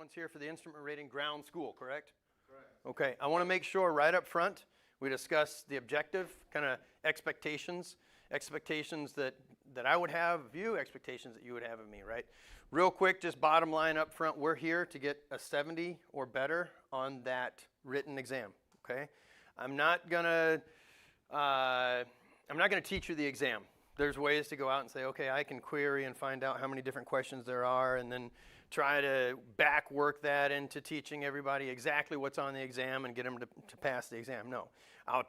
Everyone's here for the instrument rating ground school, correct? Correct. Okay, I want to make sure right up front we discuss the objective, kind of expectations that I would have of you, expectations that you would have of me, right? Real quick, just bottom line up front, we're here to get a 70 or better on that written exam, okay? I'm not gonna teach you the exam. There's ways to go out and say, okay, I can query and find out how many different questions there are and then try to back work that into teaching everybody exactly what's on the exam and get them to pass the exam. No, I'll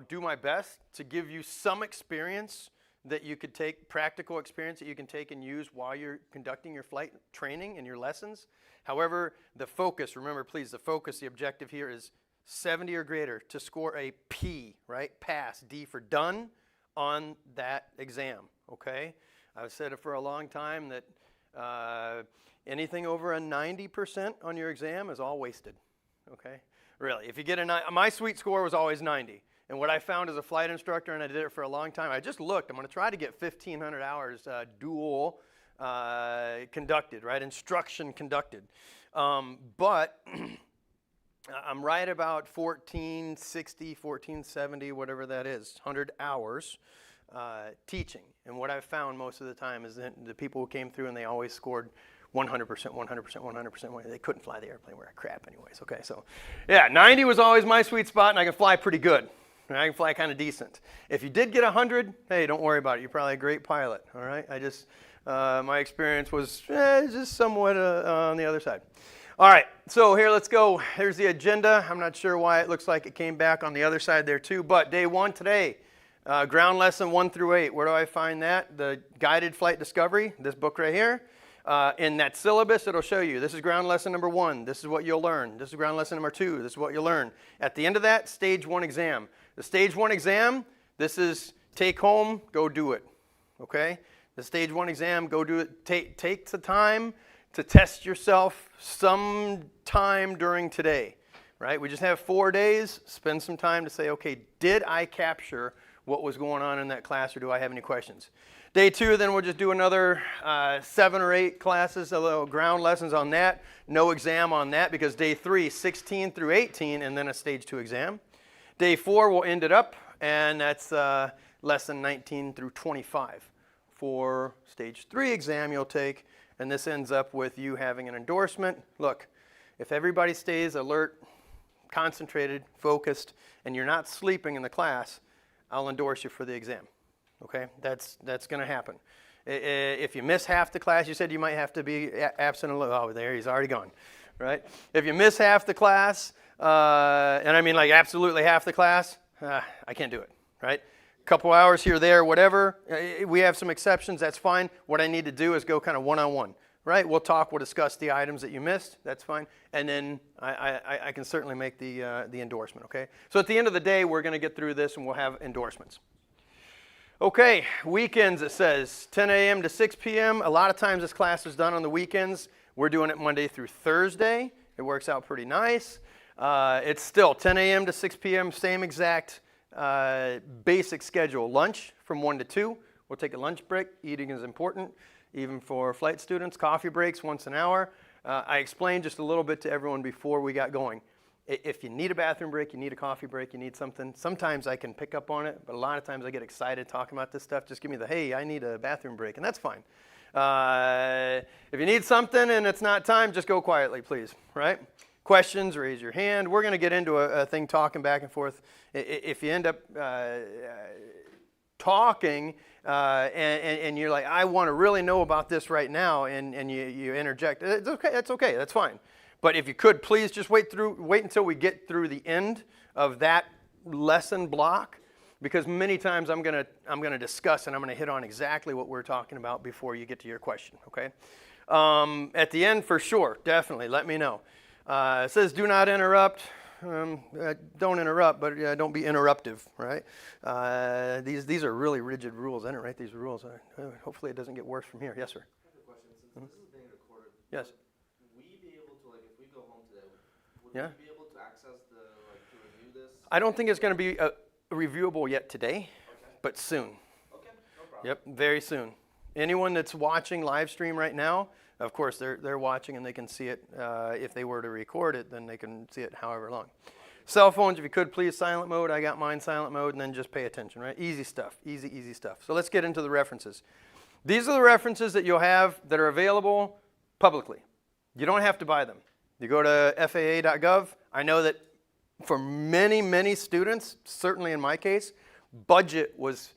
do my best to give you some experience that you could take, practical experience that you can take and use while you're conducting your flight training and your lessons. However, the focus, remember please, the focus, the objective here is 70 or greater to score a P, right? Pass, D for done on that exam, okay? I've said it for a long time that anything over a 90% on your exam is all wasted, okay? Really, if you get my sweet score was always 90. And what I found as a flight instructor, and I did it for a long time, I just looked, I'm gonna try to get 1,500 hours dual conducted, right? Instruction conducted. But I'm right about 1460, 1470, whatever that is, 100 hours teaching. And what I've found most of the time is that the people who came through and they always scored 100%, 100%, 100%. They couldn't fly the airplane worth crap anyways, okay? So, yeah, 90 was always my sweet spot, and I can fly pretty good. I can fly kind of decent. If you did get 100, hey, don't worry about it. You're probably a great pilot, all right? I just, my experience was just somewhat on the other side. All right, so here, let's go. Here's the agenda. I'm not sure why it looks like it came back on the other side there too, but day one today, ground lesson 1 through 8. Where do I find that? The Guided Flight Discovery, this book right here. In that syllabus, it'll show you, this is ground lesson number 1. This is what you'll learn. This is ground lesson number 2. This is what you'll learn. At the end of that, stage 1 exam. The stage 1 exam, this is take home, go do it, okay? The stage 1 exam, go do it. Take the time to test yourself sometime during today, right? We just have 4 days. Spend some time to say, okay, did I capture what was going on in that class, or do I have any questions? Day 2, then we'll just do another 7 or 8 classes, a little ground lessons on that. No exam on that because day 3, 16 through 18, and then a stage 2 exam. Day 4, we'll end it up, and that's lesson 19 through 25. For stage 3 exam you'll take, and this ends up with you having an endorsement. Look, if everybody stays alert, concentrated, focused, and you're not sleeping in the class, I'll endorse you for the exam. Okay, that's going to happen. If you miss half the class, you said you might have to be absent. Oh, there, he's already gone, right? If you miss half the class, and I mean like absolutely half the class, I can't do it, right? A couple hours here, there, whatever. We have some exceptions, that's fine. What I need to do is go kind of one-on-one, right? We'll talk, we'll discuss the items that you missed, that's fine. And then I can certainly make the endorsement, okay? So at the end of the day, we're going to get through this and we'll have endorsements. Okay, weekends it says 10 a.m. to 6 p.m. A lot of times this class is done on the weekends. We're doing it Monday through Thursday. It works out pretty nice. It's still 10 a.m. to 6 p.m., same exact basic schedule. Lunch from 1 to 2. We'll take a lunch break. Eating is important, even for flight students. Coffee breaks once an hour. I explained just a little bit to everyone before we got going. If you need a bathroom break, you need a coffee break, you need something, sometimes I can pick up on it, but a lot of times I get excited talking about this stuff. Just give me the, hey, I need a bathroom break, and that's fine. If you need something and it's not time, just go quietly, please, right? Questions, raise your hand. We're going to get into a thing talking back and forth. If you end up talking and you're like, I want to really know about this right now, and you interject, it's okay, that's fine. But if you could, please just wait until we get through the end of that lesson block, because many times I'm gonna discuss and I'm gonna hit on exactly what we're talking about before you get to your question, okay? At the end, for sure, definitely, let me know. It says do not interrupt. Don't interrupt, but don't be interruptive, right? These are really rigid rules. I didn't write these rules. Hopefully it doesn't get worse from here. Yes, sir? I have a question. Since this is being recorded, yes. Would we be able to, like, if we go home today, would Yeah. we be able to access to review this? I don't think it's going to be reviewable yet today, Okay. but soon. Okay, no problem. Yep, very soon. Anyone that's watching live stream right now, Of course, they're watching and they can see it. If they were to record it, then they can see it however long. Cell phones, if you could, please, silent mode. I got mine silent mode, and then just pay attention, right? Easy stuff, easy stuff. So let's get into the references. These are the references that you'll have that are available publicly. You don't have to buy them. You go to FAA.gov. I know that for many students, certainly in my case, budget was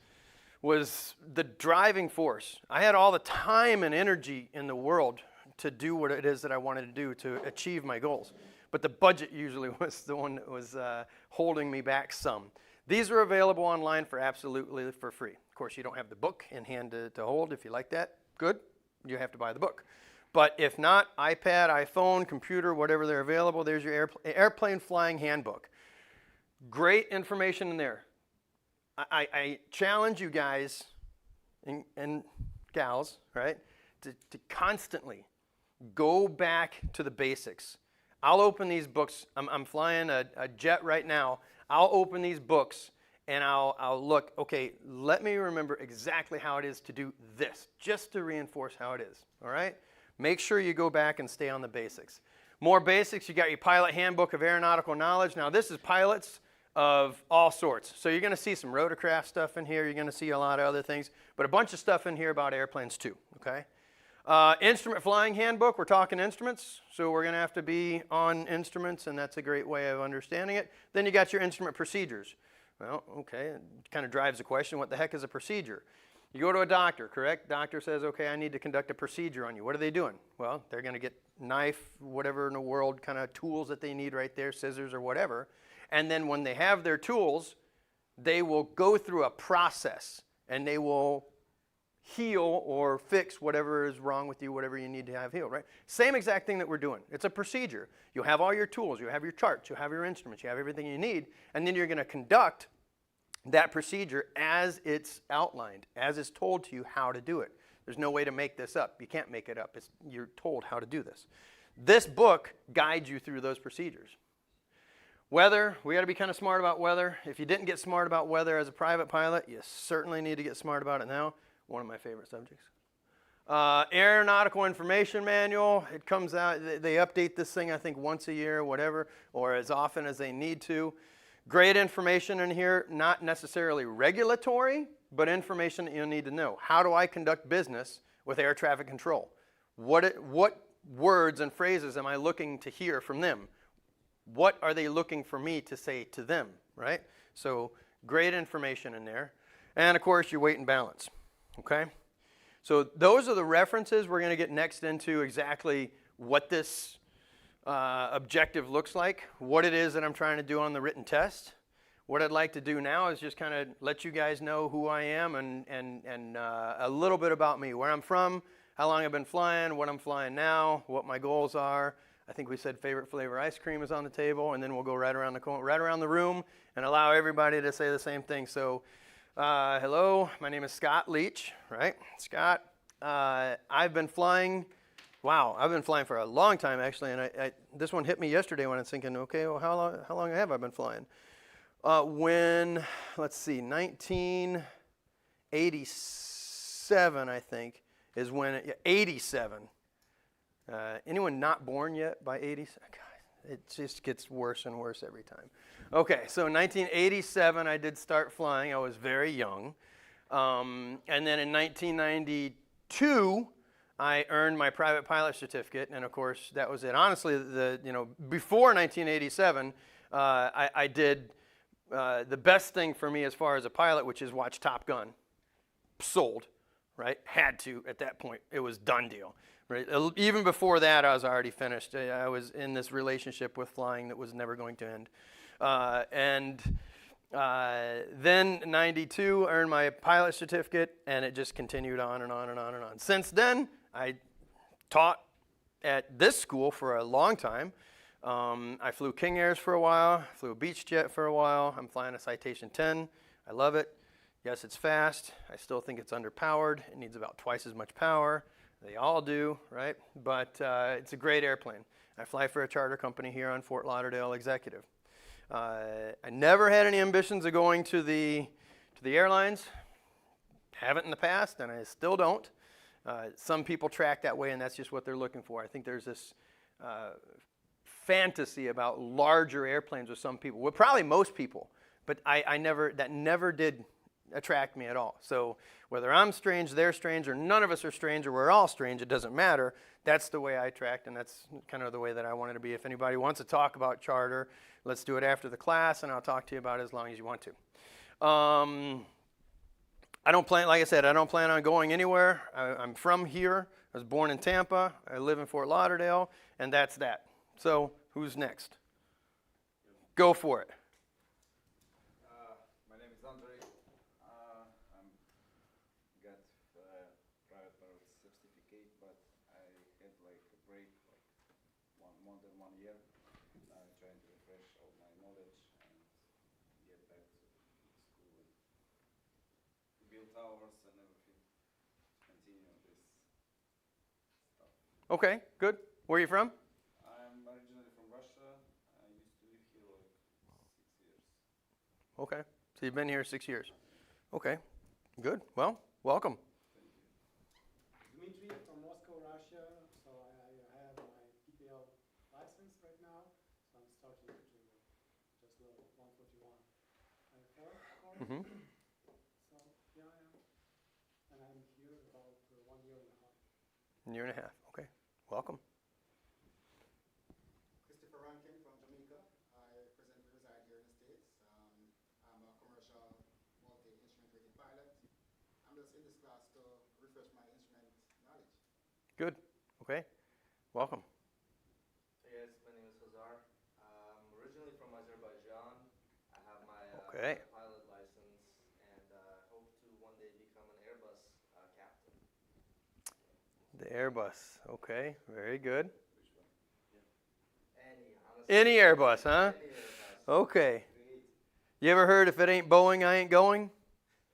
the driving force. I had all the time and energy in the world to do what it is that I wanted to do to achieve my goals. But the budget usually was the one that was holding me back some. These are available online for absolutely for free. Of course, you don't have the book in hand to hold. If you like that, good. You have to buy the book. But if not, iPad, iPhone, computer, whatever they're available, there's your airplane flying handbook. Great information in there. I challenge you guys and gals, right, to constantly go back to the basics. I'll open these books. I'm flying a jet right now. I'll open these books and I'll look, okay, let me remember exactly how it is to do this, just to reinforce how it is, all right? Make sure you go back and stay on the basics. More basics, you got your Pilot Handbook of Aeronautical Knowledge. Now this is pilots of all sorts. So you're going to see some rotorcraft stuff in here. You're going to see a lot of other things, but a bunch of stuff in here about airplanes too, okay? Instrument Flying Handbook, we're talking instruments, so we're going to have to be on instruments, and that's a great way of understanding it. Then you got your instrument procedures. Well, okay, it kind of drives the question, what the heck is a procedure? You go to a doctor, correct? Doctor says, okay, I need to conduct a procedure on you. What are they doing? Well, they're going to get knife, whatever in the world, kind of tools that they need right there, scissors or whatever. And then when they have their tools, they will go through a process, and they will heal or fix whatever is wrong with you, whatever you need to have healed, right? Same exact thing that we're doing. It's a procedure. You'll have all your tools, you'll have your charts, you'll have your instruments, you have everything you need, and then you're going to conduct that procedure as it's outlined, as it's told to you how to do it. There's no way to make this up. You can't make it up. You're told how to do this. This book guides you through those procedures. Weather, we got to be kind of smart about weather. If you didn't get smart about weather as a private pilot, you certainly need to get smart about it now. One of my favorite subjects. Aeronautical Information Manual, it comes out, they update this thing I think once a year, whatever, or as often as they need to. Great information in here, not necessarily regulatory, but information that you'll need to know. How do I conduct business with air traffic control? What words and phrases am I looking to hear from them? What are they looking for me to say to them, right? So great information in there. And of course, your weight and balance. Okay, so those are the references. We're going to get next into exactly what this objective looks like, what it is that I'm trying to do on the written test. What I'd like to do now is just kind of let you guys know who I am and a little bit about me, where I'm from, how long I've been flying, what I'm flying now, what my goals are. I think we said favorite flavor ice cream is on the table, and then we'll go right around the room and allow everybody to say the same thing. So. Hello, my name is Scott Leach, right? Scott, I've been flying, I've been flying for a long time actually, and this one hit me yesterday when I was thinking, okay, well, how long have I been flying? Let's see, 1987, I think, is when, 87. Anyone not born yet by 87? God, it just gets worse and worse every time. Okay, so in 1987, I did start flying. I was very young. And then in 1992, I earned my private pilot certificate. And of course, that was it. Honestly, before 1987, I did the best thing for me as far as a pilot, which is watch Top Gun. Sold, right? Had to at that point. It was done deal. Right? Even before that, I was already finished. I was in this relationship with flying that was never going to end. Then 92, earned my pilot certificate, and it just continued on and on and on and on. Since then, I taught at this school for a long time. I flew King Airs for a while, flew a Beechjet for a while. I'm flying a Citation 10. I love it. Yes, it's fast. I still think it's underpowered. It needs about twice as much power. They all do, right? But it's a great airplane. I fly for a charter company here on Fort Lauderdale Executive. I never had any ambitions of going to the airlines. Haven't in the past, and I still don't. Some people track that way, and that's just what they're looking for. I think there's this fantasy about larger airplanes with some people. Well, probably most people, but that never did attract me at all. So whether I'm strange, they're strange, or none of us are strange, or we're all strange, it doesn't matter. That's the way I tracked, and that's kind of the way that I wanted to be. If anybody wants to talk about charter, let's do it after the class, and I'll talk to you about it as long as you want to. I don't plan, like I said, I don't plan on going anywhere. I'm from here. I was born in Tampa. I live in Fort Lauderdale, and that's that. So who's next? Go for it. My name is Andre. I'm got private pilot certificate, but I had like a break, like more than 1 year. Trying to refresh all my knowledge and get back to school and build towers and everything. Continue this stuff. Okay, good. Where are you from? I'm originally from Russia. I used to live here like 6 years. Okay, so you've been here 6 years. Okay, good. Well, welcome. Dmitry from Moscow, Russia. So I have my PPL license right now. So I'm starting to just level 141 IFR course. Mm-hmm. So yeah, I am. And I'm here about 1 year and a half. Year and a half. Okay, welcome. Christopher Rankin from Jamaica. I presently reside here in the States. I'm a commercial multi-instrument rated pilot. I'm just in this class to refresh my instrument knowledge. Good. Okay, welcome. Hey guys, my name is Hazar. I'm originally from Azerbaijan. I have my Okay. pilot license and hope to one day become an Airbus captain. The Airbus. Okay, very good. Honestly, Any Airbus, huh? any Airbus. Okay. You ever heard if it ain't Boeing, I ain't going?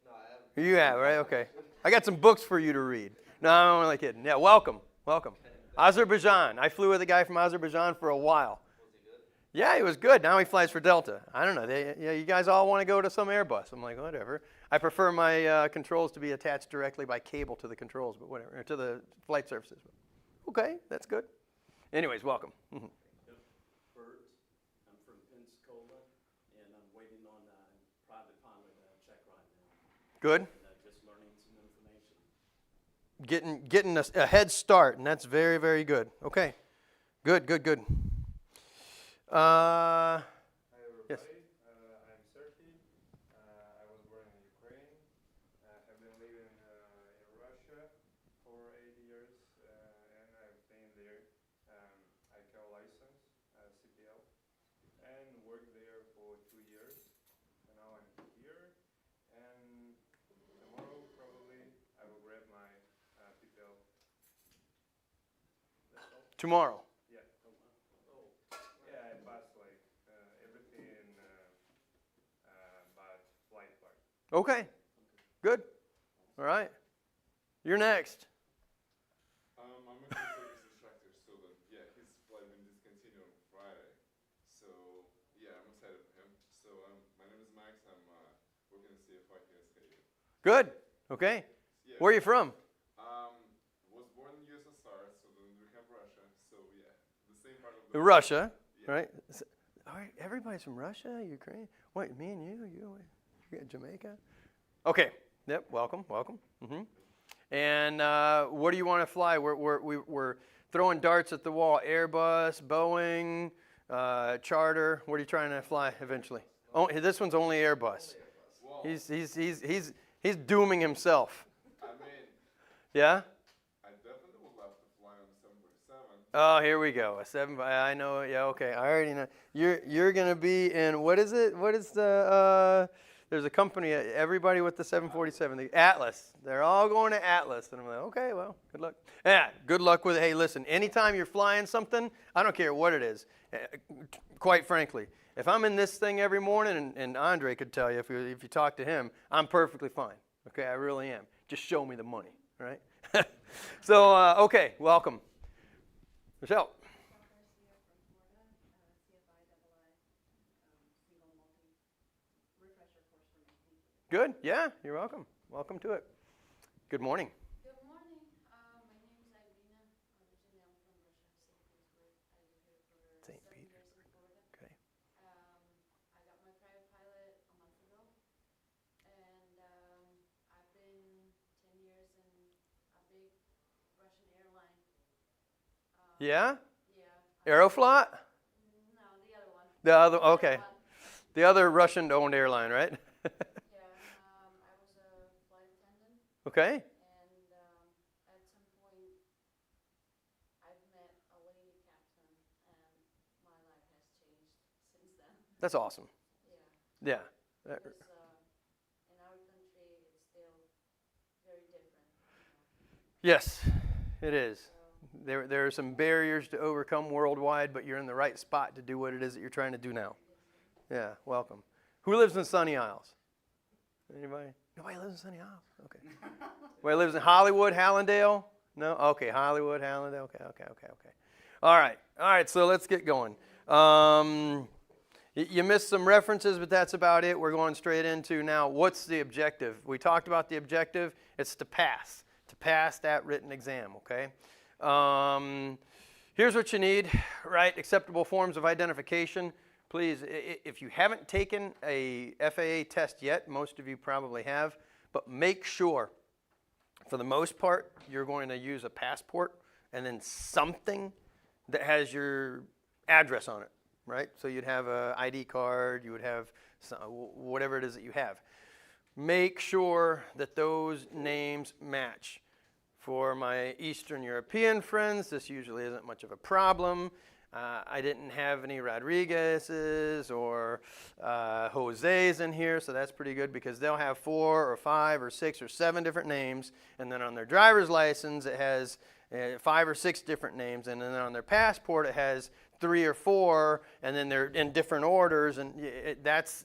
No, I haven't. You have, right? Okay. I got some books for you to read. No, I'm only kidding. Yeah, welcome. Welcome. Azerbaijan. I flew with a guy from Azerbaijan for a while. Was he good? Yeah, he was good. Now he flies for Delta. I don't know. You guys all want to go to some Airbus. I'm like, whatever. I prefer my controls to be attached directly by cable to the controls, but whatever, or to the flight surfaces. Okay, that's good. Anyways, welcome. Mhm. Bert. I'm from Pensacola, and I'm waiting on private pilot check right now. Good. And just learning some information. Getting a head start, and that's very, very good. Okay. Good, good, good. Hi Yes. everybody, I'm Serhiy. I was born in Ukraine. Have been living in Russia for 8 years, and I've been there. I got a license, CPL, and worked there for 2 years. And now I'm here, and tomorrow probably I will grab my PPL. That's all. Tomorrow. Yeah. Yeah, I passed like everything but flight part. Okay. Good. All right. You're next. I'm a field service instructor, so yeah, his flight been discontinued on Friday. So yeah, I'm excited for him. So my name is Max. I'm working in CFI here at SkyEagle. Good. Okay. Yeah. Where are you from? Was born in USSR, so then we have Russia. So yeah, the same part of the Russia, Yeah. right? All right. Everybody's from Russia, Ukraine. Wait, me and you got Jamaica. Okay. Yep. Welcome. Welcome. Mm-hmm. And what do you want to fly? We're throwing darts at the wall. Airbus, Boeing, charter. What are you trying to fly eventually? Oh, this one's only Airbus. Well, He's dooming himself. I mean, Yeah. I definitely would love to fly on the 747. Oh, here we go. A 7. I know. Yeah. Okay. I already know. You're gonna be in. What is it? What is the? There's a company. Everybody with the 747. The Atlas. They're all going to Atlas, and I'm like, okay. Well, good luck. Yeah. Good luck with it. Hey, listen. Anytime you're flying something, I don't care what it is. Quite frankly, if I'm in this thing every morning, and Andre could tell you if you talk to him, I'm perfectly fine. Okay. I really am. Just show me the money. Right. So okay. Welcome. Michelle. Good. Yeah, you're welcome. Welcome to it. Good morning. Good morning. Yeah? Yeah. Aeroflot? No, the other one. The other, okay. One. The other Russian-owned airline, right? Yeah, I was a flight attendant, Okay. and at some point, I've met a lady captain, and my life has changed since then. That's awesome. Yeah, Yeah. because in our country, it's still very different. Yes, it is. So, There are some barriers to overcome worldwide, but you're in the right spot to do what it is that you're trying to do now. Yeah, welcome. Who lives in Sunny Isles? Anybody? Nobody lives in Sunny Isles? Okay. Anybody lives in Hollywood, Hallandale? No? Okay, Hollywood, Hallandale. Okay. All right, so let's get going. You missed some references, but that's about it. We're going straight into now, what's the objective? We talked about the objective. It's to pass that written exam, okay? Here's what you need, right? Acceptable forms of identification. Please, if you haven't taken a FAA test yet, most of you probably have, but make sure, for the most part, you're going to use a passport and then something that has your address on it, right? So you'd have an ID card, you would have whatever it is that you have. Make sure that those names match. For my Eastern European friends, this usually isn't much of a problem. I didn't have any Rodriguez's or Jose's in here, so that's pretty good because they'll have 4 or 5 or 6 or 7 different names, and then on their driver's license it has 5 or 6 different names, and then on their passport it has 3 or 4, and then they're in different orders, and that's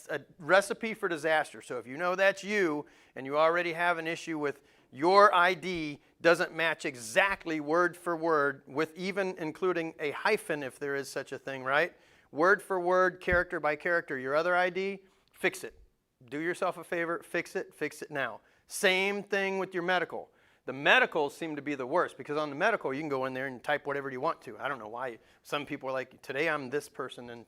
a recipe for disaster. So if you know that's you, and you already have an issue with your ID doesn't match exactly word for word, with even including a hyphen if there is such a thing, right? Word for word, character by character. Your other ID, fix it. Do yourself a favor, fix it now. Same thing with your medical. The medicals seem to be the worst because on the medical you can go in there and type whatever you want to. I don't know why. Some people are like, today I'm this person, and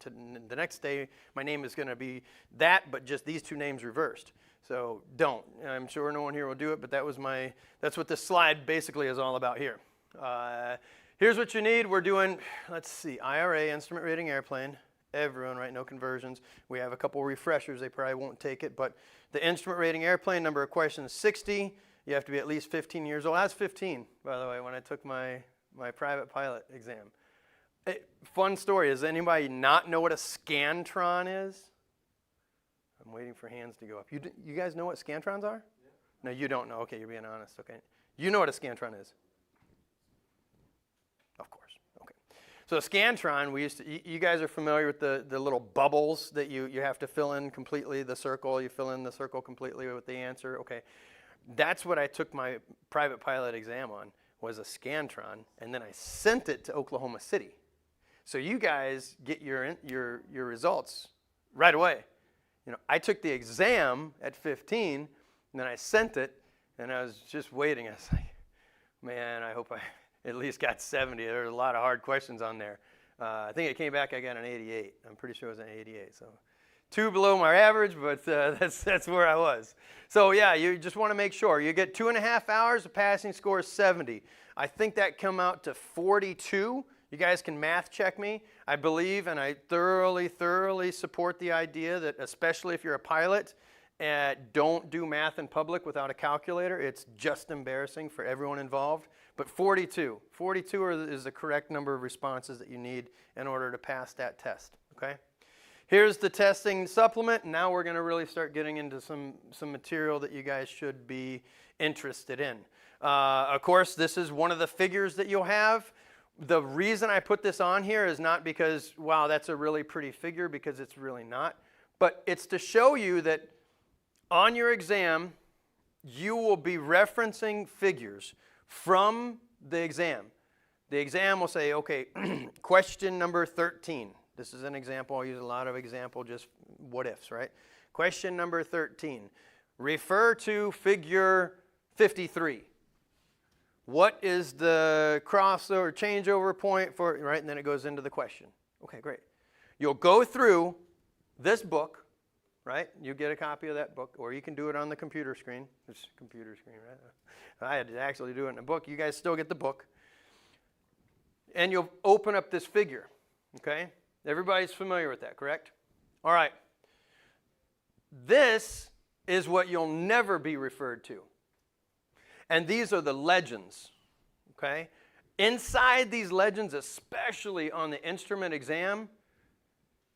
the next day my name is going to be that, but just these 2 names reversed. So don't. I'm sure no one here will do it, but that's what this slide basically is all about here. Here's what you need. We're doing, let's see, IRA, Instrument Rating Airplane. Everyone, right? No conversions. We have a couple refreshers. They probably won't take it, but the Instrument Rating Airplane, number of questions 60. You have to be at least 15 years old. I was 15, by the way, when I took my private pilot exam. Fun story. Does anybody not know what a Scantron is? I'm waiting for hands to go up. You guys know what Scantrons are? Yeah. No, you don't know. Okay, you're being honest. Okay. You know what a Scantron is? Of course. Okay. So a Scantron, you guys are familiar with the little bubbles that you have to fill in completely, the circle. You fill in the circle completely with the answer. Okay. That's what I took my private pilot exam on, was a Scantron, and then I sent it to Oklahoma City. So you guys get your results right away. You know, I took the exam at 15, and then I sent it, and I was just waiting. I was like, man, I hope I at least got 70. There were a lot of hard questions on there. I think it came back, I got an 88. I'm pretty sure it was an 88. So 2 below my average, but that's where I was. So yeah, you just want to make sure. You get 2.5 hours, the passing score is 70. I think that come out to 42. You guys can math check me. I believe and I thoroughly support the idea that, especially if you're a pilot, don't do math in public without a calculator. It's just embarrassing for everyone involved. But 42 is the correct number of responses that you need in order to pass that test, okay? Here's the testing supplement. Now we're going to really start getting into some material that you guys should be interested in. Of course, this is one of the figures that you'll have. The reason I put this on here is not because, wow, that's a really pretty figure, because it's really not. But it's to show you that on your exam, you will be referencing figures from the exam. The exam will say, okay, question number 13. This is an example. I'll use a lot of example, just what ifs, right? Question number 13. Refer to figure 53. What is the crossover, changeover point for, right? And then it goes into the question. Okay, great. You'll go through this book, right? You get a copy of that book, or you can do it on the computer screen. It's a computer screen, right? I had to actually do it in a book. You guys still get the book. and you'll open up this figure, okay? Everybody's familiar with that, correct? All right. This is what you'll never be referred to. And these are the legends, okay? Inside these legends, especially on the instrument exam,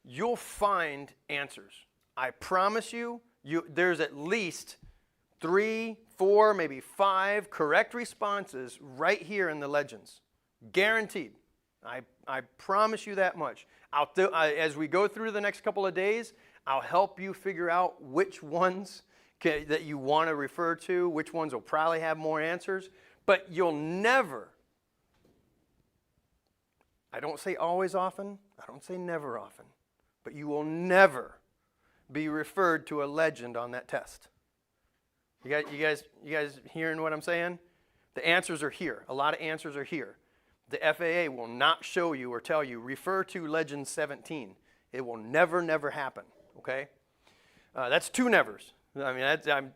you'll find answers. I promise you, there's at least 3, 4, maybe 5 correct responses right here in the legends. Guaranteed. I promise you that much. As we go through the next couple of days, I'll help you figure out which ones that you want to refer to, which ones will probably have more answers. But you'll never, I don't say always often, I don't say never often, but you will never be referred to a legend on that test. You guys hearing what I'm saying? The answers are here. A lot of answers are here. The FAA will not show you or tell you, refer to legend 17. It will never, never happen, okay? That's 2 nevers. I mean,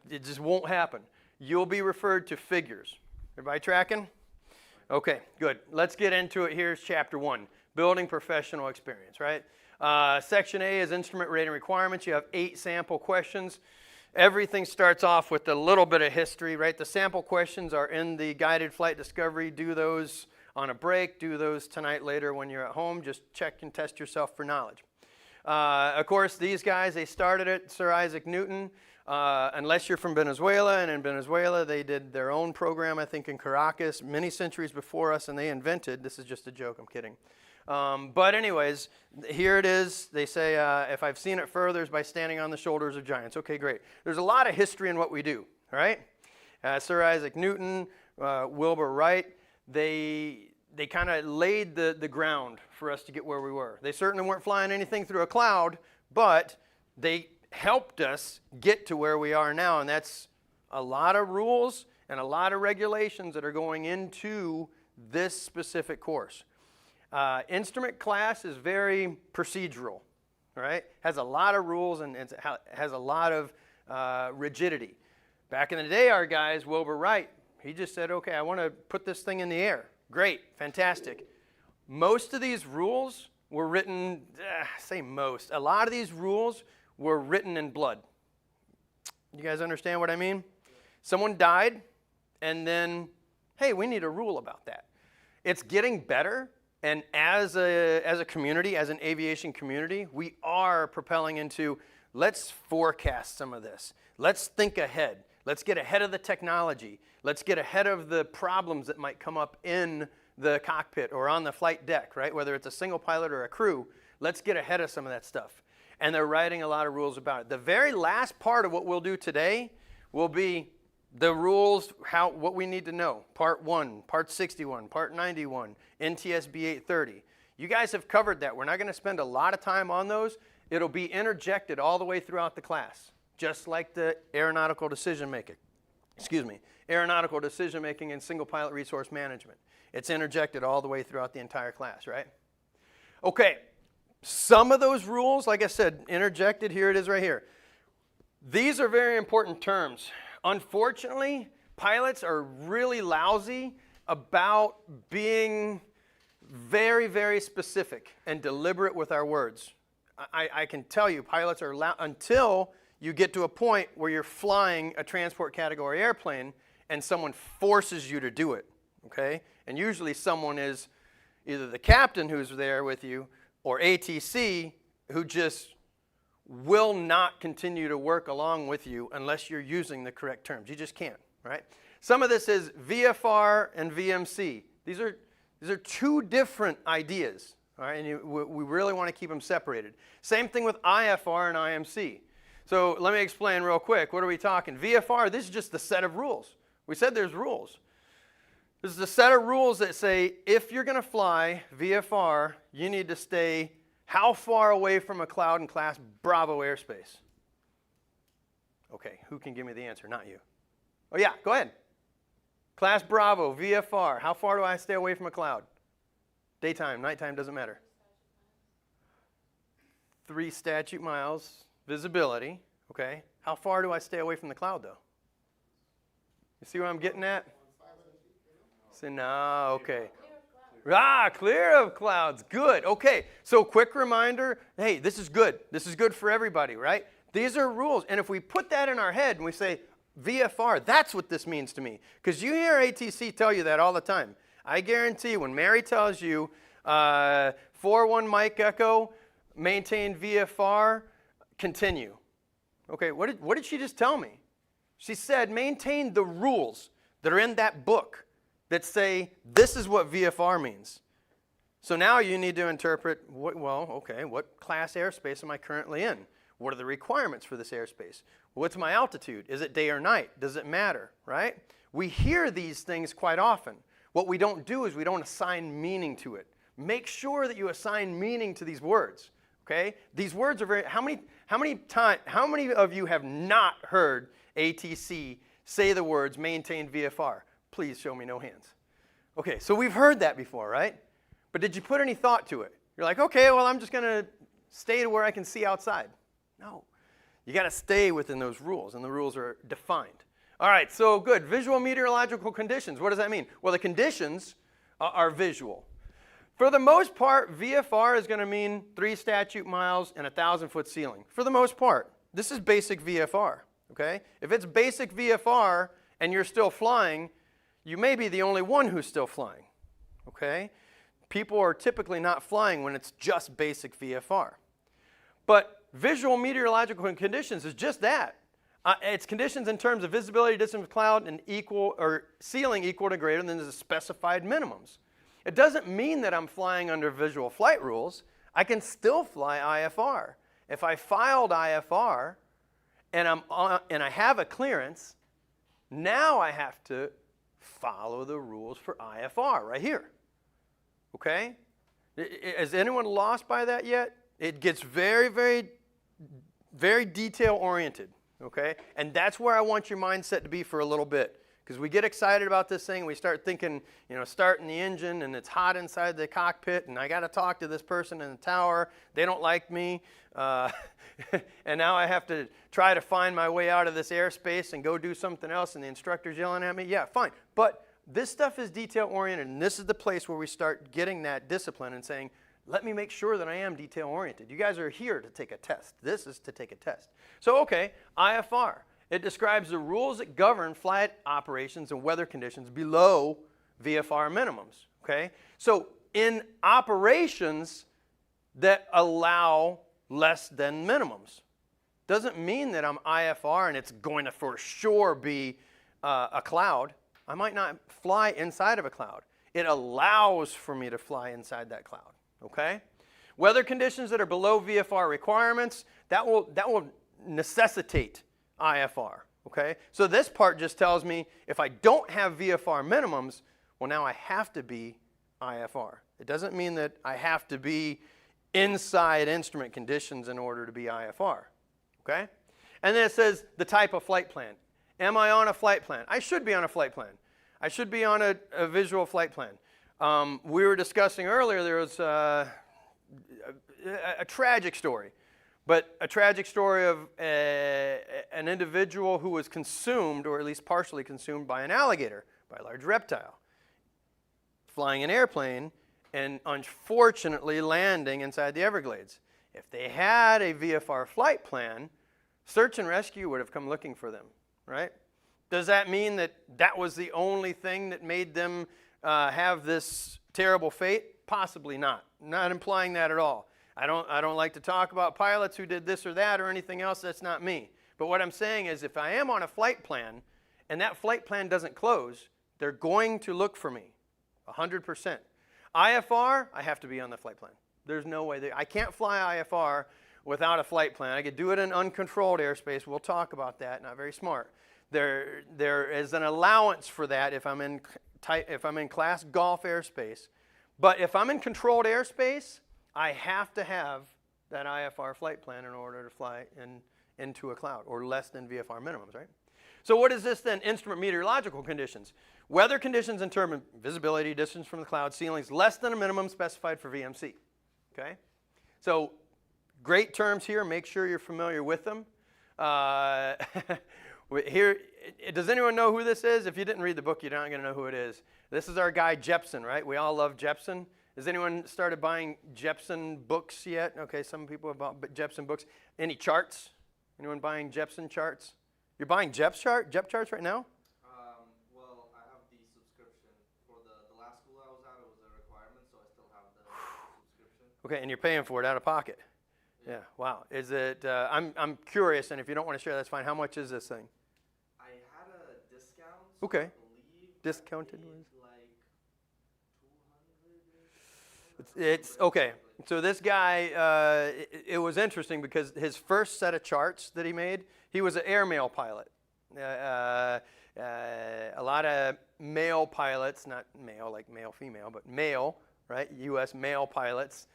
it just won't happen. You'll be referred to figures. Everybody tracking? Okay, good. Let's get into it. Here's chapter 1, building professional experience, right? Section A is instrument rating requirements. You have 8 sample questions. Everything starts off with a little bit of history, right? The sample questions are in the guided flight discovery. Do those on a break. Do those tonight, later when you're at home. Just check and test yourself for knowledge. Of course, these guys, they started it, Sir Isaac Newton. Unless you're from Venezuela, and in Venezuela they did their own program, I think in Caracas, many centuries before us, and they invented, this is just a joke, I'm kidding. But anyways, here it is. They say, if I've seen it further, it's by standing on the shoulders of giants. Okay, great. There's a lot of history in what we do, all right? Sir Isaac Newton, Wilbur Wright, they kind of laid the ground for us to get where we were. They certainly weren't flying anything through a cloud, but they helped us get to where we are now, and that's a lot of rules and a lot of regulations that are going into this specific course. Instrument class is very procedural, right? Has a lot of rules and it has a lot of rigidity. Back in the day, our guys, Wilbur Wright, he just said, okay, I want to put this thing in the air. Great, fantastic. Most of these rules were written, say most, a lot of these rules were written in blood. You guys understand what I mean? Someone died, and then, hey, we need a rule about that. It's getting better, and as a community, as an aviation community, we are propelling into, let's forecast some of this. Let's think ahead. Let's get ahead of the technology. Let's get ahead of the problems that might come up in the cockpit or on the flight deck, right? Whether it's a single pilot or a crew, let's get ahead of some of that stuff. And they're writing a lot of rules about it. The very last part of what we'll do today will be the rules, what we need to know. Part 1, Part 61, Part 91, NTSB 830. You guys have covered that. We're not going to spend a lot of time on those. It'll be interjected all the way throughout the class, just like the aeronautical decision-making. Aeronautical decision-making and single pilot resource management. It's interjected all the way throughout the entire class, right? Okay. Some of those rules, like I said, interjected, here it is right here. These are very important terms. Unfortunately, pilots are really lousy about being very, very specific and deliberate with our words. I can tell you, pilots are until you get to a point where you're flying a transport category airplane and someone forces you to do it, okay? And usually someone is either the captain who's there with you or ATC, who just will not continue to work along with you unless you're using the correct terms. You just can't, right? Some of this is VFR and VMC. These are 2 different ideas, all right? And we really want to keep them separated. Same thing with IFR and IMC. So let me explain real quick. What are we talking? VFR, this is just the set of rules. We said there's rules. This is a set of rules that say if you're going to fly VFR, you need to stay how far away from a cloud in class Bravo airspace? Okay, who can give me the answer? Not you. Oh yeah, go ahead. Class Bravo, VFR, how far do I stay away from a cloud? Daytime, nighttime, doesn't matter. 3 statute miles, visibility, okay. How far do I stay away from the cloud though? You see what I'm getting at? Say no, okay. Clear of clouds. Good. Okay. So quick reminder, hey, this is good. This is good for everybody, right? These are rules. And if we put that in our head and we say, VFR, that's what this means to me. Because you hear ATC tell you that all the time. I guarantee when Mary tells you 4-1 Mike Echo, maintain VFR, continue. Okay, what did she just tell me? She said maintain the rules that are in that book that say this is what VFR means. So now you need to interpret, what class airspace am I currently in? What are the requirements for this airspace? What's my altitude? Is it day or night? Does it matter, right? We hear these things quite often. What we don't do is we don't assign meaning to it. Make sure that you assign meaning to these words, okay? These words are very, how many of you have not heard ATC say the words maintain VFR? Please show me no hands. Okay, so we've heard that before, right? But did you put any thought to it? You're like, okay, well, I'm just going to stay to where I can see outside. No. You got to stay within those rules, and the rules are defined. All right, so good. Visual meteorological conditions. What does that mean? Well, the conditions are visual. For the most part, VFR is going to mean 3 statute miles and a 1,000-foot ceiling. For the most part. This is basic VFR, okay? If it's basic VFR and you're still flying, you may be the only one who's still flying, okay? People are typically not flying when it's just basic VFR. But visual meteorological conditions is just that. It's conditions in terms of visibility, distance of cloud, and equal or ceiling equal to greater than the specified minimums. It doesn't mean that I'm flying under visual flight rules. I can still fly IFR. If I filed IFR and I have a clearance, now I have to follow the rules for IFR right here. Okay? Is anyone lost by that yet? It gets very, very, very detail-oriented, okay? And that's where I want your mindset to be for a little bit. Because we get excited about this thing, we start thinking, starting the engine, and it's hot inside the cockpit, and I got to talk to this person in the tower. They don't like me. And now I have to try to find my way out of this airspace and go do something else, and the instructor's yelling at me. Yeah, fine. But this stuff is detail-oriented, and this is the place where we start getting that discipline and saying, let me make sure that I am detail-oriented. You guys are here to take a test. This is to take a test. So, okay, IFR. It describes the rules that govern flight operations and weather conditions below VFR minimums, okay? So, in operations that allow less than minimums. Doesn't mean that I'm IFR and it's going to for sure be a cloud. I might not fly inside of a cloud. It allows for me to fly inside that cloud. Okay? Weather conditions that are below VFR requirements, that will necessitate IFR. Okay? So this part just tells me if I don't have VFR minimums, well, now I have to be IFR. It doesn't mean that I have to be inside instrument conditions in order to be IFR. Okay? And then it says the type of flight plan. Am I on a flight plan? I should be on a flight plan. I should be on a visual flight plan. We were discussing earlier, there was a tragic story, but a tragic story of an individual who was consumed, or at least partially consumed, by an alligator, by a large reptile, flying an airplane and unfortunately landing inside the Everglades. If they had a VFR flight plan, search and rescue would have come looking for them, right? Does that mean that that was the only thing that made them have this terrible fate? Possibly not. Not implying that at all. I don't like to talk about pilots who did this or that or anything else. That's not me. But what I'm saying is if I am on a flight plan and that flight plan doesn't close, they're going to look for me, 100%. IFR, I have to be on the flight plan. There's no way. I can't fly IFR without a flight plan. I could do it in uncontrolled airspace. We'll talk about that. Not very smart. There is an allowance for that if I'm in class Golf airspace. But if I'm in controlled airspace, I have to have that IFR flight plan in order to fly into a cloud, or less than VFR minimums, right? So what is this then? Instrument meteorological conditions. Weather conditions in terms of visibility, distance from the cloud, ceilings, less than a minimum specified for VMC. Okay? So great terms here. Make sure you're familiar with them. Here, Does anyone know who this is? If you didn't read the book, you're not going to know who it is. This is our guy Jeppesen, right? We all love Jeppesen. Has anyone started buying Jeppesen books yet? Okay, some people have bought Jeppesen books. Any charts? Anyone buying Jeppesen charts? You're buying Jep charts right now? Well, I have the subscription for the last school I was at. It was a requirement, so I still have the subscription. Okay, and you're paying for it out of pocket. Yeah, wow. Is it, I'm curious, and if you don't want to share, that's fine. How much is this thing? I had a discount. So Okay. I believe Discounted I paid was? like 200. It's okay. So this guy, it was interesting because his first set of charts that he made, he was an airmail pilot. A lot of male pilots, not male like male, female, but male, right? U.S. male pilots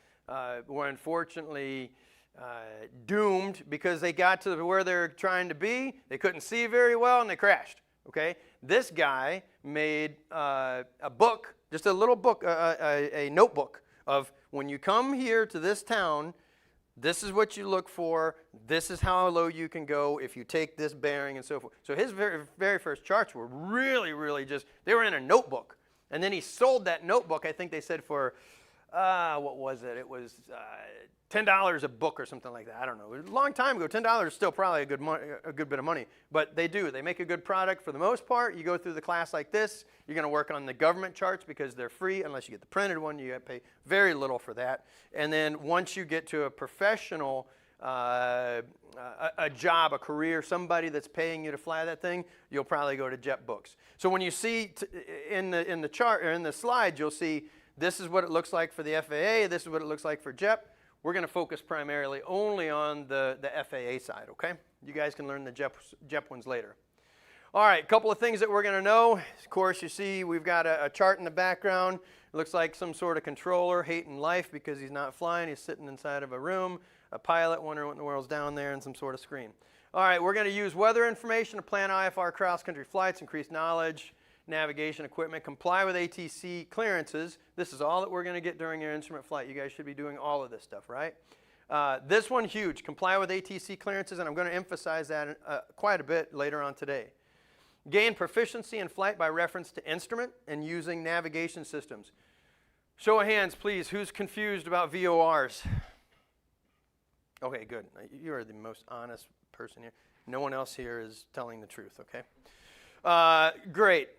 were unfortunately doomed because they got to where they're trying to be. They couldn't see very well and they crashed. Okay. This guy made a book, just a little book, a notebook of when you come here to this town, this is what you look for. This is how low you can go if you take this bearing and so forth. So his very first charts were really just, they were in a notebook. And then he sold that notebook, I think they said for, what was it? It was $10 a book or something like that. I don't know. A long time ago, $10 is still probably a good bit of money. But they do. They make a good product for the most part. You go through the class like this. You're going to work on the government charts because they're free. Unless you get the printed one, you pay very little for that. And then once you get to a professional, a job, a career, somebody that's paying you to fly that thing, you'll probably go to Jep Books. So when you see in the chart or in the slide, you'll see this is what it looks like for the FAA. This is what it looks like for Jep. We're going to focus primarily only on the FAA side, okay? You guys can learn the Jep ones later. All right, a couple of things that we're going to know. Of course, you see we've got a chart in the background. It looks like some sort of controller hating life because he's not flying. He's sitting inside of a room. A pilot wondering what in the world's down there and some sort of screen. All right, we're going to use weather information to plan IFR cross-country flights, increase knowledge, navigation equipment, comply with ATC clearances. This is all that we're going to get during your instrument flight. You guys should be doing all of this stuff, right? This one, huge. Comply with ATC clearances, and I'm going to emphasize that quite a bit later on today. Gain proficiency in flight by reference to instrument and using navigation systems. Show of hands, please. Who's confused about VORs? Okay, good. You are the most honest person here. No one else here is telling the truth, okay? Great.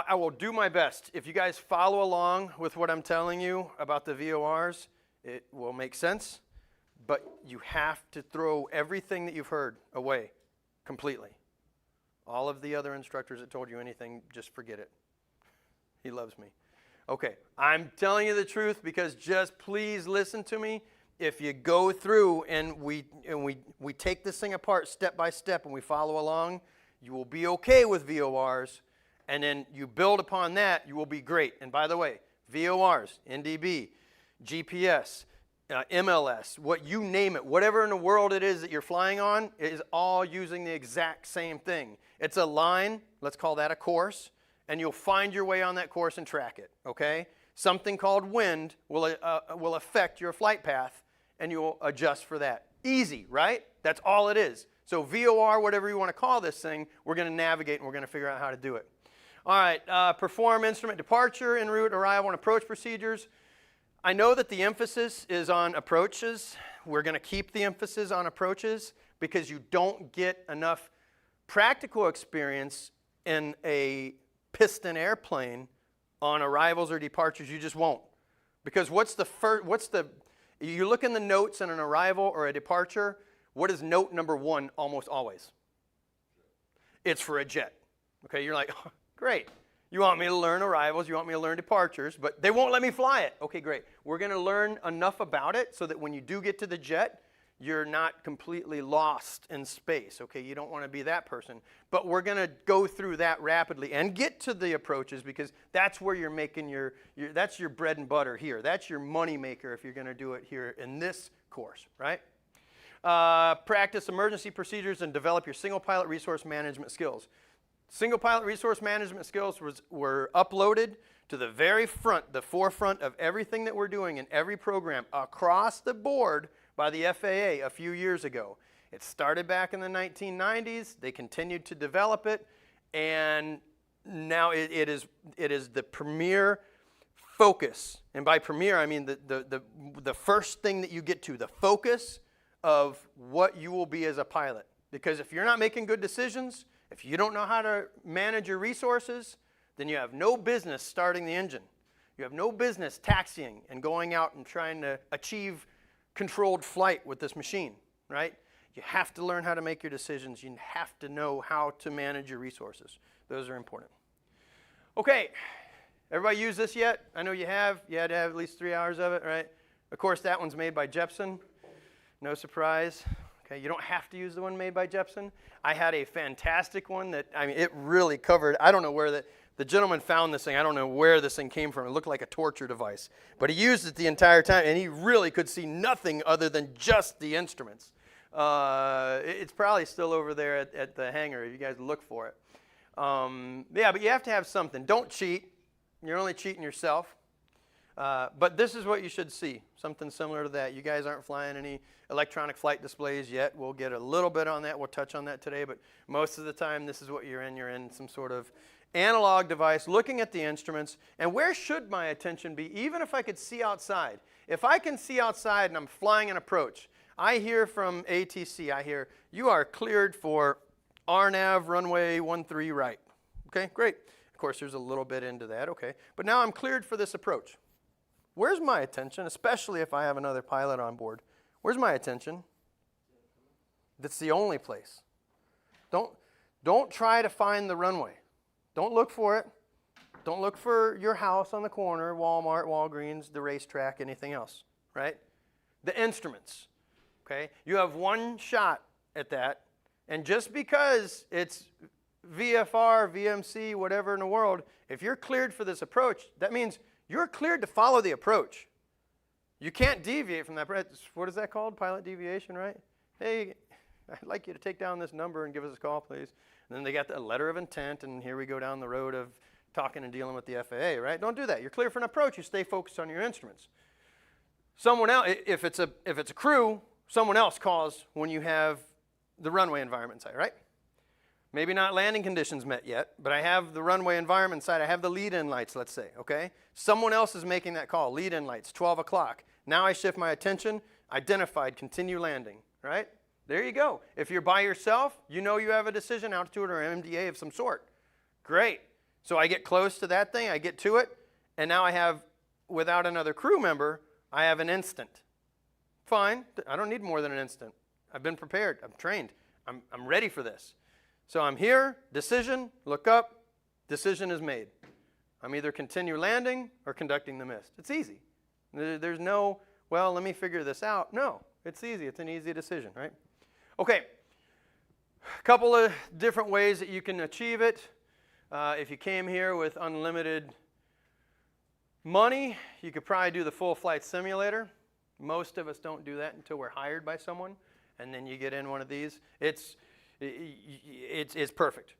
I will do my best. If you guys follow along with what I'm telling you about the VORs, it will make sense, but you have to throw everything that you've heard away completely. All of the other instructors that told you anything, just forget it. He loves me. Okay, I'm telling you the truth because just please listen to me. If you go through and we take this thing apart step by step and we follow along, you will be okay with VORs, and then you build upon that, you will be great. And by the way, VORs, NDB, GPS, MLS, what you name it, whatever in the world it is that you're flying on, it is all using the exact same thing. It's a line, let's call that a course, and you'll find your way on that course and track it, okay? Something called wind will affect your flight path, and you'll adjust for that. Easy, right? That's all it is. So VOR, whatever you want to call this thing, we're going to navigate and we're going to figure out how to do it. All right, perform instrument departure, en route, arrival, and approach procedures. I know that the emphasis is on approaches. We're going to keep the emphasis on approaches because you don't get enough practical experience in a piston airplane on arrivals or departures. You just won't. Because you look in the notes in an arrival or a departure, what is note number one almost always? It's for a jet. Okay, you're like, oh, great. You want me to learn arrivals, you want me to learn departures, but they won't let me fly it. Okay, great. We're going to learn enough about it so that when you do get to the jet, you're not completely lost in space. Okay, you don't want to be that person. But we're going to go through that rapidly and get to the approaches because that's where you're making that's your bread and butter here. That's your money maker if you're going to do it here in this course, right? Practice emergency procedures and develop your single pilot resource management skills. Single pilot resource management skills were uploaded to the very front, the forefront of everything that we're doing in every program across the board by the FAA a few years ago. It started back in the 1990s. They continued to develop it. And now it is the premier focus. And by premier, I mean the first thing that you get to, the focus of what you will be as a pilot. Because if you're not making good decisions, if you don't know how to manage your resources, then you have no business starting the engine. You have no business taxiing and going out and trying to achieve controlled flight with this machine, right? You have to learn how to make your decisions. You have to know how to manage your resources. Those are important. Okay, everybody use this yet? I know you have. You had to have at least 3 hours of it, right? Of course, that one's made by Jeppesen. No surprise. Okay, you don't have to use the one made by Jeppesen. I had a fantastic one that, I mean, it really covered, I don't know where the gentleman found this thing. I don't know where this thing came from. It looked like a torture device. But he used it the entire time, and he really could see nothing other than just the instruments. It's probably still over there at the hangar if you guys look for it. Yeah, but you have to have something. Don't cheat. You're only cheating yourself. But this is what you should see, something similar to that. You guys aren't flying any electronic flight displays yet. We'll get a little bit on that. We'll touch on that today. But most of the time, this is what you're in. You're in some sort of analog device, looking at the instruments. And where should my attention be, even if I could see outside? If I can see outside and I'm flying an approach, I hear from ATC, I hear, you are cleared for RNAV runway 13 right. Okay, great. Of course, there's a little bit into that, okay. But now I'm cleared for this approach. Where's my attention, especially if I have another pilot on board? Where's my attention? That's the only place. Don't try to find the runway. Don't look for it. Don't look for your house on the corner, Walmart, Walgreens, the racetrack, anything else, right? The instruments, okay? You have one shot at that, and just because it's VFR, VMC, whatever in the world, if you're cleared for this approach, that means you're cleared to follow the approach. You can't deviate from that. What is that called? Pilot deviation, right? Hey, I'd like you to take down this number and give us a call, please. And then they got the letter of intent, and here we go down the road of talking and dealing with the FAA, right? Don't do that. You're clear for an approach. You stay focused on your instruments. Someone else, if it's a crew, someone else calls when you have the runway environment side, right? Maybe not landing conditions met yet, but I have the runway environment side. I have the lead-in lights, let's say, okay? Someone else is making that call, lead-in lights, 12 o'clock. Now I shift my attention, identified, continue landing, right? There you go. If you're by yourself, you know you have a decision, altitude or MDA of some sort. Great. So I get close to that thing, I get to it, and now I have, without another crew member, I have an instant. Fine. I don't need more than an instant. I've been prepared. I'm trained. I'm ready for this. So I'm here, decision, look up, decision is made. I'm either continue landing or conducting the mist. It's easy. There's no, well, let me figure this out. No, it's easy. It's an easy decision, right? Okay, a couple of different ways that you can achieve it. If you came here with unlimited money, you could probably do the full flight simulator. Most of us don't do that until we're hired by someone, and then you get in one of these. It's perfect.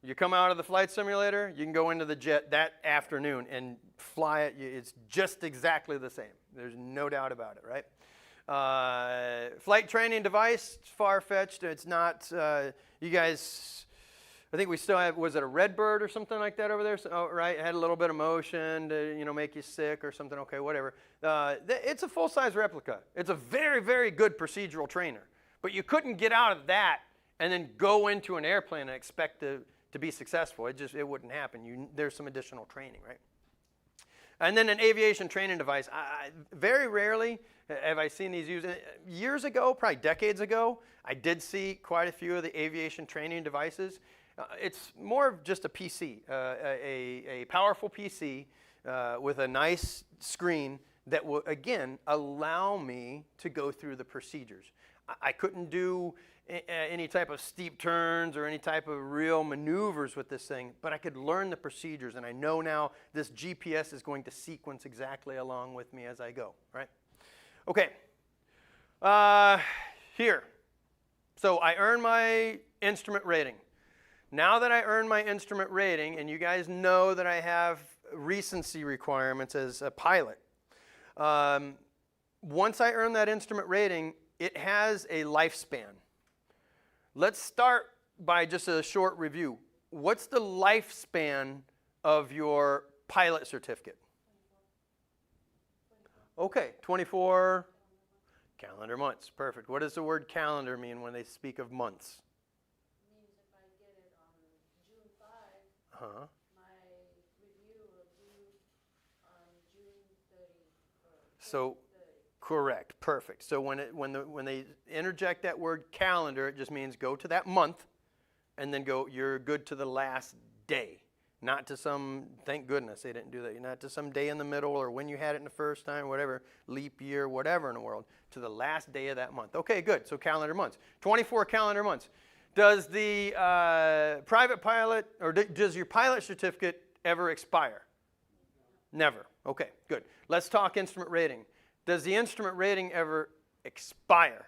You come out of the flight simulator, you can go into the jet that afternoon and fly it. It's just exactly the same. There's no doubt about it, right? Flight training device, it's far-fetched. It's not, you guys, I think we still have, was it a Redbird or something like that over there? So, oh, right, it had a little bit of motion to, make you sick or something. Okay, whatever. It's a full-size replica. It's a very, very good procedural trainer. But you couldn't get out of that and then go into an airplane and expect to be successful. It wouldn't happen. There's some additional training, right? And then an aviation training device. Very rarely have I seen these used. Years ago, probably decades ago, I did see quite a few of the aviation training devices. It's more of just a PC, a powerful PC with a nice screen that will, again, allow me to go through the procedures. I couldn't do any type of steep turns or any type of real maneuvers with this thing, but I could learn the procedures, and I know now this GPS is going to sequence exactly along with me as I go, right? Okay, here. So I earn my instrument rating. Now that I earn my instrument rating, and you guys know that I have recency requirements as a pilot, once I earn that instrument rating, it has a lifespan. Let's start by just a short review. what's the lifespan of your pilot certificate? Okay, 24 calendar months. Perfect. What does the word calendar mean when they speak of months? Means if I get it on June 5, Uh-huh. my review will due on June 30. So, correct. Perfect. So when they interject that word calendar, it just means go to that month, and then go. You're good to the last day, not to some. Thank goodness they didn't do that. Not to some day in the middle or when you had it in the first time, whatever, leap year, whatever in the world. To the last day of that month. Okay, good. So calendar months. 24 calendar months. Does the private pilot, or does your pilot certificate ever expire? Never. Okay, good. Let's talk instrument rating. Does the instrument rating ever expire?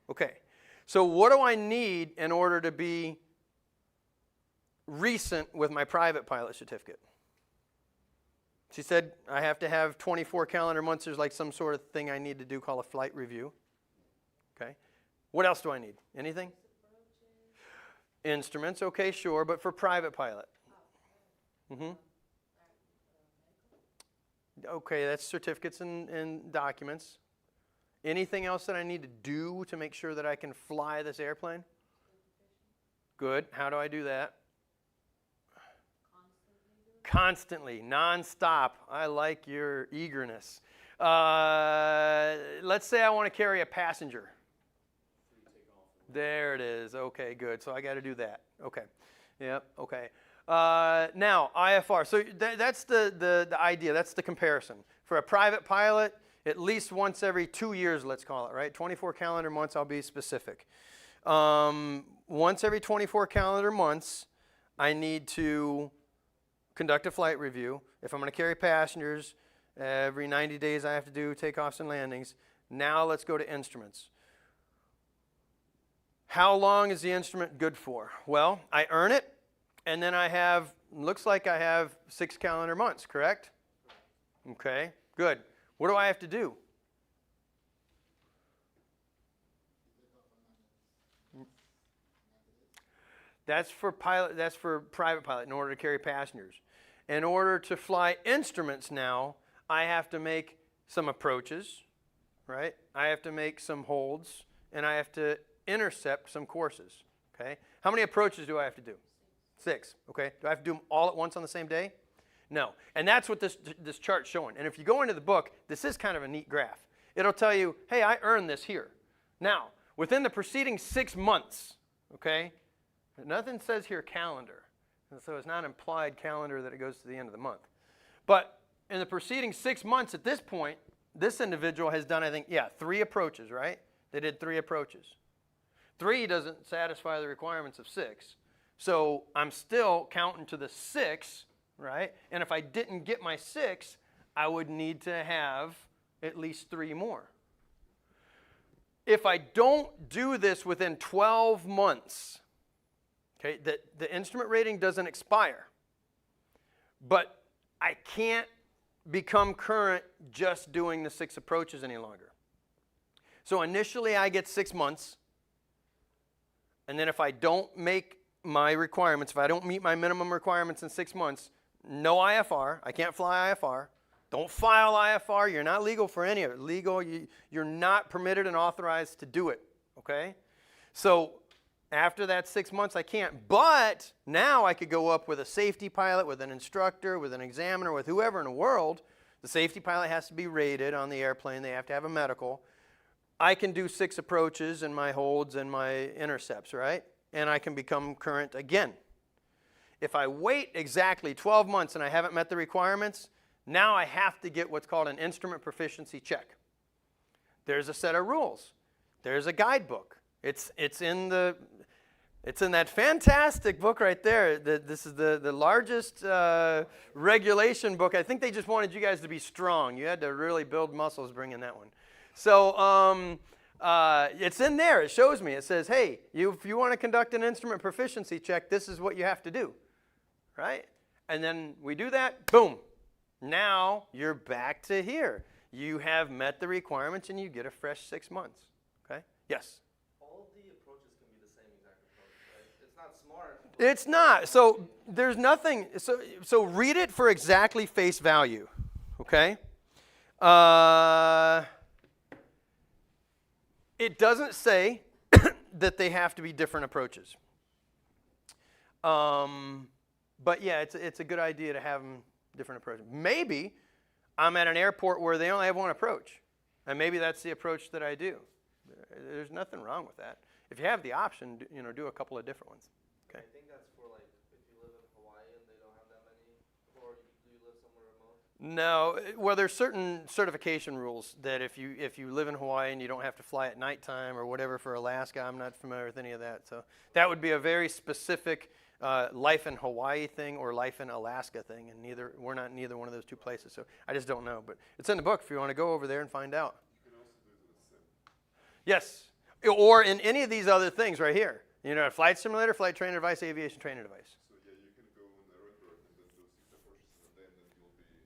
Okay. So what do I need in order to be recent with my private pilot certificate? She said I have to have 24 calendar months. There's like some sort of thing I need to do called a flight review. Okay. What else do I need? Anything? Instruments. Okay, sure. But for private pilot? Mm-hmm. Okay, that's certificates and documents. Anything else that I need to do to make sure that I can fly this airplane? Good. How do I do that? Constantly, nonstop. I like your eagerness. Let's say I want to carry a passenger. There it is. Okay, good. So I got to do that. Okay. Yep. Okay. Now, IFR. So that's the idea. That's the comparison. For a private pilot, at least once every 2 years, let's call it, right? 24 calendar months, I'll be specific. Once every 24 calendar months, I need to conduct a flight review. If I'm going to carry passengers, every 90 days I have to do takeoffs and landings. Now let's go to instruments. How long is the instrument good for? Well, I earn it, and then I have, looks like I have 6 calendar months, correct? Okay, good. What do I have to do? That's for pilot. That's for private pilot in order to carry passengers. In order to fly instruments now, I have to make some approaches, right? I have to make some holds, and I have to intercept some courses, okay? How many approaches do I have to do? 6, okay? Do I have to do them all at once on the same day? No. And that's what this chart's showing. And if you go into the book, this is kind of a neat graph. It'll tell you, hey, I earned this here. Now, within the preceding 6 months, okay, nothing says here calendar. And so it's not implied calendar that it goes to the end of the month. But in the preceding 6 months at this point, this individual has done, I think, 3 approaches, right? They did 3 approaches. 3 doesn't satisfy the requirements of 6. So I'm still counting to the 6, right? And if I didn't get my 6, I would need to have at least 3 more. If I don't do this within 12 months, okay, the instrument rating doesn't expire, but I can't become current just doing the 6 approaches any longer. So initially I get 6 months, and then if I don't make my requirements, if I don't meet my minimum requirements in 6 months, no IFR. I can't fly IFR. Don't file IFR. You're not legal for any of it. You're not permitted and authorized to do it, okay? So after that 6 months, I can't. But now I could go up with a safety pilot, with an instructor, with an examiner, with whoever in the world. The safety pilot has to be rated on the airplane. They have to have a medical. I can do 6 approaches and my holds and my intercepts, right? And I can become current again. If I wait exactly 12 months and I haven't met the requirements, now I have to get what's called an instrument proficiency check. There's a set of rules. There's a guidebook. It's in that fantastic book right there. This is the largest regulation book. I think they just wanted you guys to be strong. You had to really build muscles bringing that one. So it's in there. It shows me. It says, hey, if you want to conduct an instrument proficiency check, this is what you have to do, right? And then we do that, boom. Now you're back to here. You have met the requirements and you get a fresh 6 months, okay? Yes? All the approaches can be the same exact approach, right? It's not smart. It's not. So there's nothing. So read it for exactly face value. Okay. It doesn't say that they have to be different approaches. But yeah, it's a good idea to have them different approaches. Maybe I'm at an airport where they only have one approach, and maybe that's the approach that I do. There's nothing wrong with that. If you have the option, do a couple of different ones. Okay. I think that's for like if you live in Hawaii and they don't have that many, or do you live somewhere remote? No, well, there's certain certification rules that if you live in Hawaii and you don't have to fly at nighttime or whatever for Alaska, I'm not familiar with any of that. So that would be a very specific life in Hawaii thing or life in Alaska thing, and we're not in either one of those two places. So I just don't know, but it's in the book if you want to go over there and find out. You can also do it with a sim. Yes, or in any of these other things right here. A flight simulator, flight training device, aviation training device. So yeah, you can go on the record and then do 6 approaches in a day, and then you'll be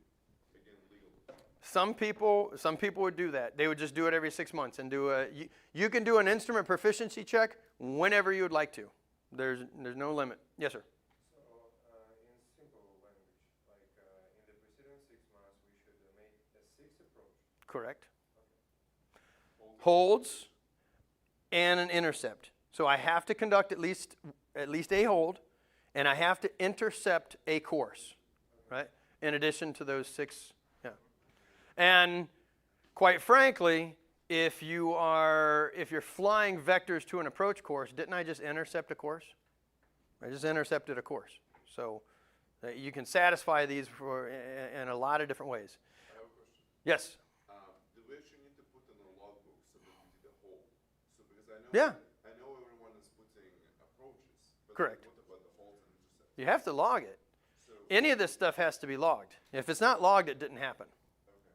again legal. Some people would do that. They would just do it every 6 months and you can do an instrument proficiency check whenever you would like to. There's no limit. Yes, sir. So, in simple language, like in the preceding 6 months, we should make a 6 approach. Correct. Holds and an intercept. So I have to conduct at least a hold, and I have to intercept a course, right? In addition to those 6, yeah. And quite frankly, if you're flying vectors to an approach course, didn't I just intercept a course? I just intercepted a course. So you can satisfy these in a lot of different ways. I have a question. Yes. Do we actually need to put in a logbook so that we did a hold? So because I know Yeah. I know everyone is putting approaches, but Correct. what about the holds and intercepts? You have to log it. So Any of this stuff has to be logged. If it's not logged, it didn't happen. okay.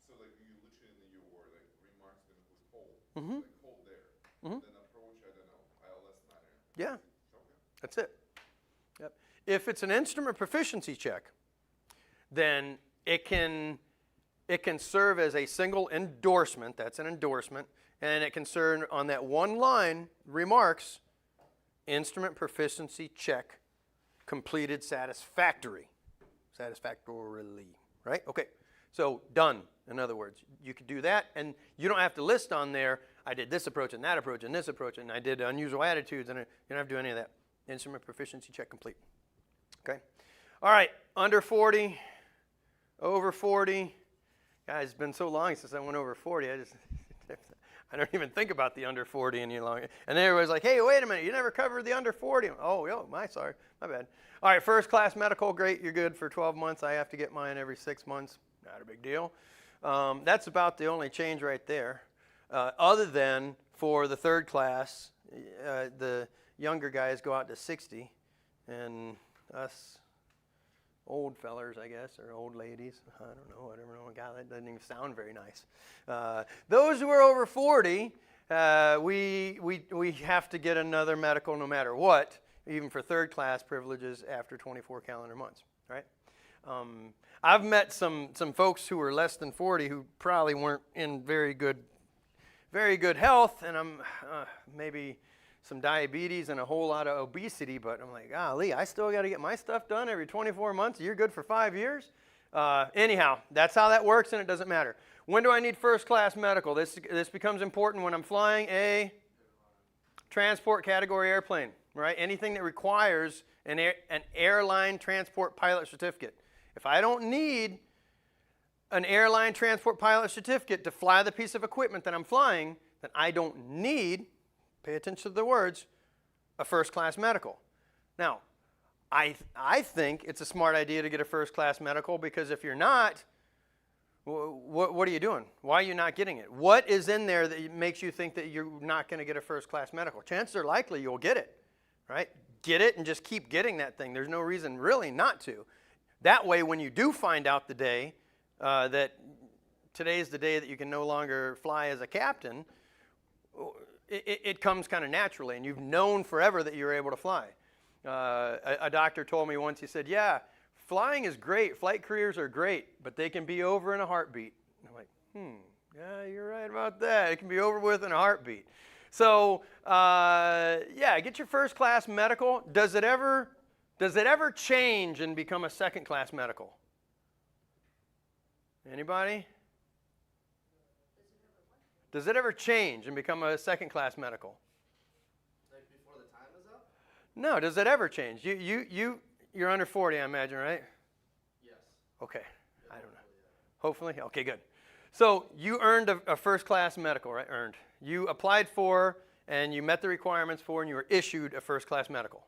So like you literally in your word, like remarks gonna put hold, Mhm. like hold there, Mhm. then approach, I don't know, ILS 9. Yeah. Okay. That's it. Yep. If it's an instrument proficiency check, then it can serve as a single endorsement. That's an endorsement, and it can serve on that one line remarks, instrument proficiency check completed satisfactorily, right? Okay. So done. In other words, you could do that, and you don't have to list on there, I did this approach and that approach and this approach, and I did unusual attitudes, and you don't have to do any of that. Instrument proficiency check complete. Okay. All right. Under 40, over 40. Guys, it's been so long since I went over 40. I don't even think about the under 40 any longer. And everybody's like, hey, wait a minute, you never covered the under 40. Oh, sorry, my bad. All right, first class medical, great, you're good for 12 months. I have to get mine every 6 months. Not a big deal. That's about the only change right there. Other than for the third class, the younger guys go out to 60, and us old fellers, I guess, or old ladies, I don't know, whatever. God, that doesn't even sound very nice. Those who are over 40, we have to get another medical no matter what, even for third class privileges after 24 calendar months, right? I've met some folks who were less than 40 who probably weren't in very good health, and I'm maybe some diabetes and a whole lot of obesity, but I'm like, golly, I still got to get my stuff done every 24 months. You're good for 5 years? Anyhow, that's how that works, and it doesn't matter. When do I need first class medical? This becomes important when I'm flying a transport category airplane, right? Anything that requires an airline transport pilot certificate. If I don't need an airline transport pilot certificate to fly the piece of equipment that I'm flying, then I don't need, pay attention to the words, a first class medical. Now, I think it's a smart idea to get a first class medical, because if you're not, what are you doing? Why are you not getting it? What is in there that makes you think that you're not going to get a first class medical? Chances are likely you'll get it, right? Get it and just keep getting that thing. There's no reason really not to. That way, when you do find out the day that today's the day that you can no longer fly as a captain, it comes kind of naturally, and you've known forever that you're able to fly. A doctor told me once, he said, yeah, flying is great, flight careers are great, but they can be over in a heartbeat. And I'm like, yeah, you're right about that. It can be over with in a heartbeat. So yeah, get your first class medical. Does it ever change and become a second class medical? Anybody? Does it ever change and become a second class medical? Like before the time is up? No, does it ever change? You're under 40, I imagine, right? Yes. Okay, I don't know. Yeah. Hopefully? Okay, good. So you earned a first class medical, right? Earned. You applied for and you met the requirements for and you were issued a first class medical.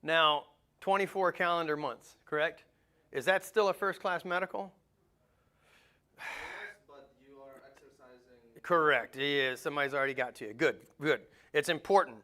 Now, 24 calendar months, correct? Is that still a first class medical? Yes, but you are exercising. Correct. Yeah, somebody's already got to you. Good, good. It's important.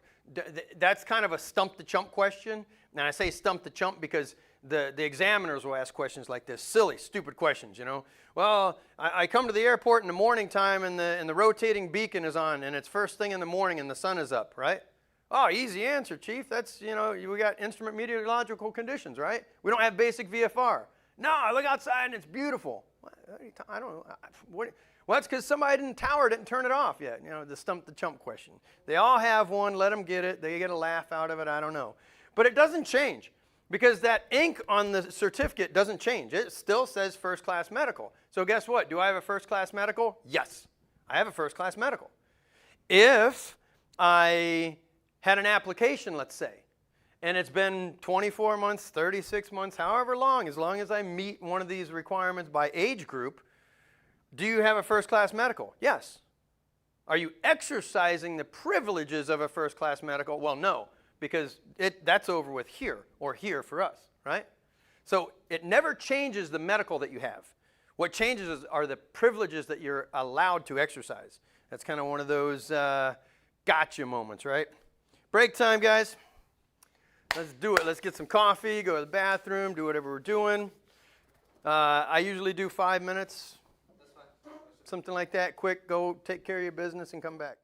That's kind of a stump the chump question. And I say stump the chump because the examiners will ask questions like this, silly, stupid questions, you know. Well, I come to the airport in the morning time and the rotating beacon is on and it's first thing in the morning and the sun is up, right? Oh, easy answer, Chief. That's, you know, we got instrument meteorological conditions, right? We don't have basic VFR. No, I look outside and it's beautiful. I don't know. Well, that's because somebody in the tower didn't turn it off yet. You know, the stump the chump question. They all have one. Let them get it. They get a laugh out of it. I don't know. But it doesn't change because that ink on the certificate doesn't change. It still says first class medical. So guess what? Do I have a first class medical? Yes, I have a first class medical. If I had an application, let's say, and it's been 24 months, 36 months, however long as I meet one of these requirements by age group, do you have a first class medical? Yes. Are you exercising the privileges of a first class medical? Well, no, because that's over with here or here for us, right? So it never changes the medical that you have. What changes are the privileges that you're allowed to exercise. That's kind of one of those gotcha moments, right? Break time, guys. Let's do it. Let's get some coffee, go to the bathroom, do whatever we're doing. I usually do 5 minutes. That's fine. Something like that, quick, go take care of your business and come back.